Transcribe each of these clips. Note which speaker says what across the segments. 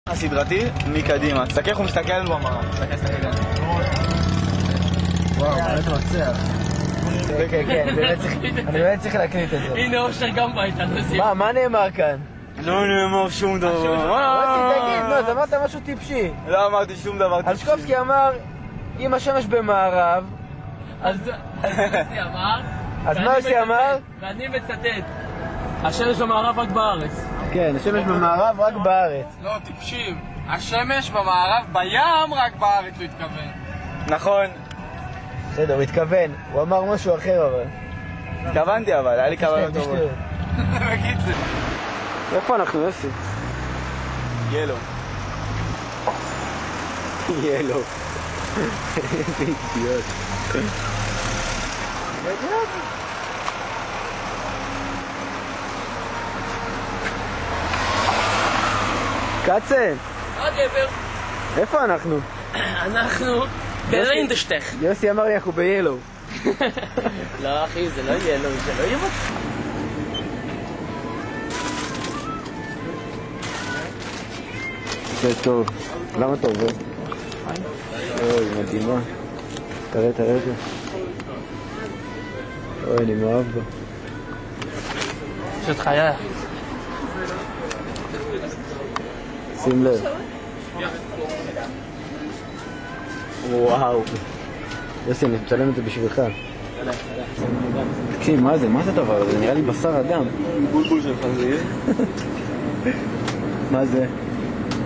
Speaker 1: הסדרתי מקדימה, תסתכל איך הוא מסתכל במראה.
Speaker 2: וואו, באמת רוצח. כן, אני באמת צריך להקליט את זה.
Speaker 3: הנה אושר גם באיתנו.
Speaker 2: מה נאמר כאן?
Speaker 1: לא נאמר שום דבר.
Speaker 2: תגיד, אז אמרת משהו טיפשי.
Speaker 1: לא אמרתי שום דבר טיפשי.
Speaker 2: אלשקובסקי אמר, אם השמש במערב,
Speaker 3: אז יוסי אמר,
Speaker 2: אז מה יוסי אמר?
Speaker 3: ואני מצטט, השמש במערב רק בארץ.
Speaker 2: כן, השמש במערב רק בארץ.
Speaker 4: לא, טיפשים. השמש במערב בים רק בארץ הוא התכוון.
Speaker 1: נכון.
Speaker 2: בסדר, הוא התכוון. הוא אמר משהו אחר אבל.
Speaker 1: התכוונתי אבל, היה לי כוונות טובות.
Speaker 4: בקיצור.
Speaker 2: איפה אנחנו, יוסי?
Speaker 1: ילו.
Speaker 2: ילו. איזה אידיוט. קצן,
Speaker 3: מה גבר?
Speaker 2: איפה אנחנו?
Speaker 3: אנחנו ברינדשטך.
Speaker 2: יוסי אמר לי אנחנו ב-Yellow.
Speaker 3: לא אחי, זה לא ילו, זה לא יבוא.
Speaker 2: זה טוב. למה טוב? אוי, מדהימה. תראה את זה. אוי, אני מאוהב בה.
Speaker 3: פשוט חיה.
Speaker 2: שים לב. וואו. יוסי, אני מצלם את זה בשבילך. תקשיב, מה זה? מה זה הדבר הזה? זה נראה לי בשר אדם.
Speaker 1: בולבול שלך זה יהיה?
Speaker 2: מה זה?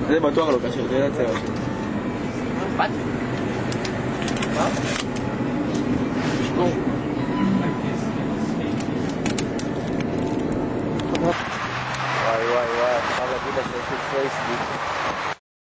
Speaker 1: זה בטוח לא קשר, זה יצא משהו.
Speaker 2: וואי, אני חייב להגיד לה שיש לי פייסבוק.